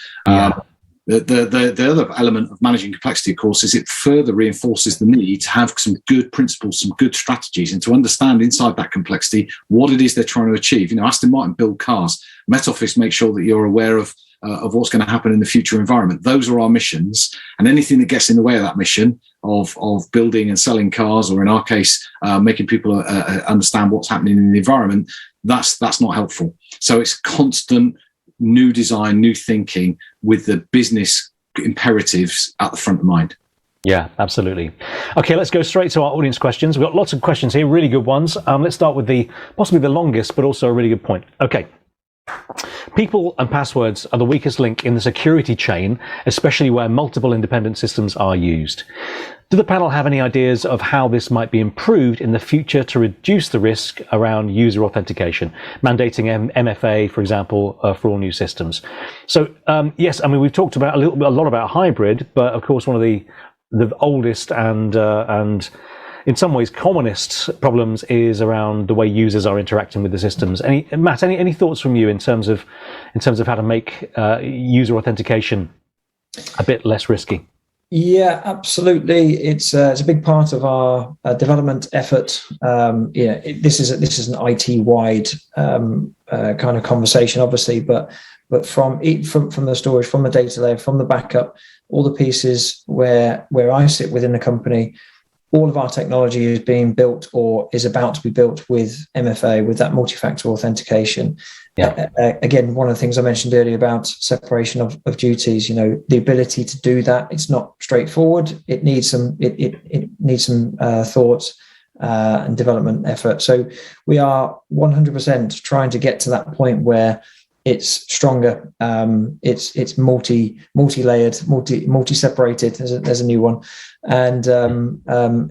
The other element of managing complexity, of course, is it further reinforces the need to have some good principles, some good strategies, and to understand inside that complexity what it is they're trying to achieve. Aston Martin build cars. Met Office make sure that you're aware of what's going to happen in the future environment. Those are our missions, and anything that gets in the way of that mission of building and selling cars, or in our case, making people understand what's happening in the environment, that's not helpful. So it's constant new design, new thinking with the business imperatives at the front of mind. Yeah, absolutely. Okay, let's go straight to our audience questions. We've got lots of questions here, really good ones. Let's start with possibly the longest, but also a really good point. Okay. People and passwords are the weakest link in the security chain, especially where multiple independent systems are used. Do the panel have any ideas of how this might be improved in the future to reduce the risk around user authentication, mandating MFA, for example, for all new systems? So, yes, I mean, we've talked about a lot about hybrid, but of course, one of the oldest and in some ways commonest problems is around the way users are interacting with the systems. Matt, any thoughts from you in terms of how to make user authentication a bit less risky? Yeah, absolutely. It's a big part of our development effort. This is an IT-wide kind of conversation, obviously, but from the storage, from the data layer, from the backup, all the pieces where I sit within the company, all of our technology is being built or is about to be built with MFA, with that multi-factor authentication. Yeah. Again, one of the things I mentioned earlier about separation of duties, the ability to do that, it's not straightforward. It needs some thought and development effort. So we are 100% trying to get to that point where it's stronger. It's multi-layered, multi-separated. There's a new one, and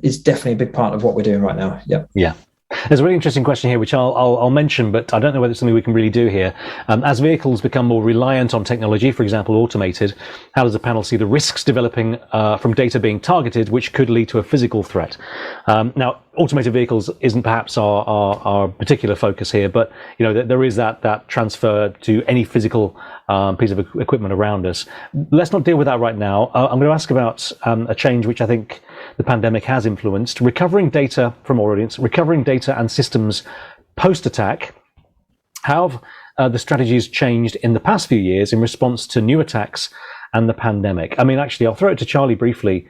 it's definitely a big part of what we're doing right now. Yeah. There's a really interesting question here, which I'll mention, but I don't know whether it's something we can really do here. As vehicles become more reliant on technology, for example, automated, how does the panel see the risks developing from data being targeted, which could lead to a physical threat? Now, automated vehicles isn't perhaps our particular focus here, but there is that transfer to any physical piece of equipment around us. Let's not deal with that right now. I'm going to ask about a change which I think the pandemic has influenced, recovering data from our audience, recovering data and systems post-attack. How have the strategies changed in the past few years in response to new attacks and the pandemic? I mean, actually, I'll throw it to Charlie briefly.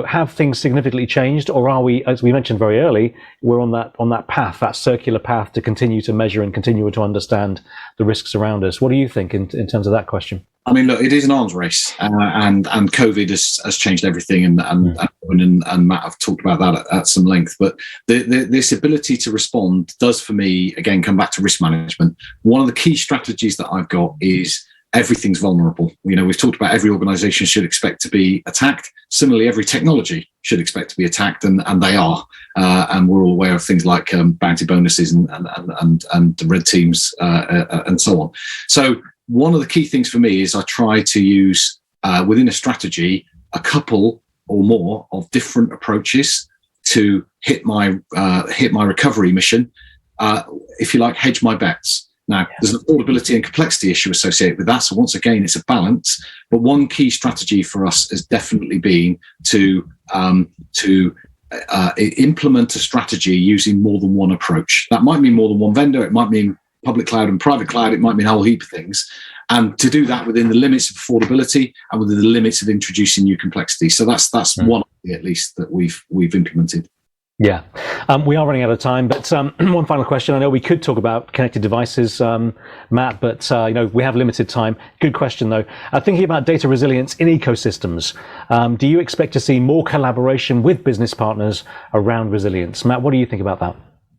Have things significantly changed, or are we, as we mentioned very early, we're on that path, that circular path to continue to measure and continue to understand the risks around us? What do you think in terms of that question? I mean, look, it is an arms race, and COVID has changed everything, and Matt have talked about that at some length. But this ability to respond does, for me, again, come back to risk management. One of the key strategies that I've got is everything's vulnerable. We've talked about every organization should expect to be attacked. Similarly, every technology should expect to be attacked, and they are. And we're all aware of things like bounty bonuses and red teams and so on. So one of the key things for me is I try to use within a strategy a couple or more of different approaches to hit my recovery mission. If you like, hedge my bets. Now, there's an affordability and complexity issue associated with that. So once again, it's a balance. But one key strategy for us has definitely been to implement a strategy using more than one approach. That might mean more than one vendor. It might mean public cloud and private cloud. It might mean a whole heap of things. And to do that within the limits of affordability and within the limits of introducing new complexity. So that's one of the, at least, that we've implemented. Yeah, we are running out of time, but one final question. I know we could talk about connected devices, Matt, but we have limited time. Good question, though. Thinking about data resilience in ecosystems, do you expect to see more collaboration with business partners around resilience? Matt, what do you think about that?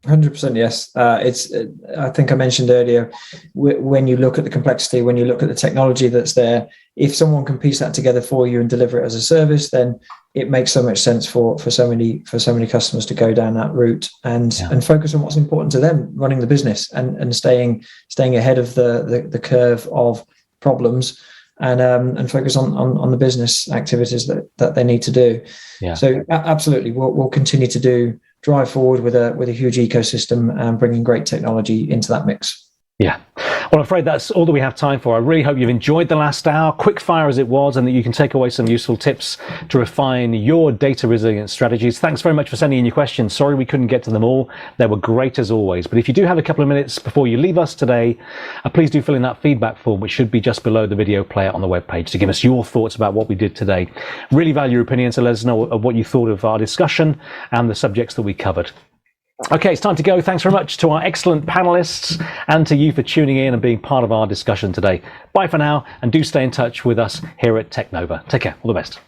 100% yes. It's. I think I mentioned earlier, when you look at the complexity, when you look at the technology that's there, if someone can piece that together for you and deliver it as a service, then it makes so much sense for so many customers to go down that route and focus on what's important to them, running the business and staying ahead of the curve of problems, and focus on the business activities that they need to do. Yeah. So absolutely, we'll continue to drive forward with a huge ecosystem and bringing great technology into that mix. Yeah. Well, I'm afraid that's all that we have time for. I really hope you've enjoyed the last hour, quick fire as it was, and that you can take away some useful tips to refine your data resilience strategies. Thanks very much for sending in your questions. Sorry we couldn't get to them all. They were great as always. But if you do have a couple of minutes before you leave us today, please do fill in that feedback form, which should be just below the video player on the webpage, to give us your thoughts about what we did today. Really value your opinion, so let us know what you thought of our discussion and the subjects that we covered. Okay, it's time to go. Thanks very much to our excellent panelists and to you for tuning in and being part of our discussion today. Bye for now, and do stay in touch with us here at Technova. Take care. All the best.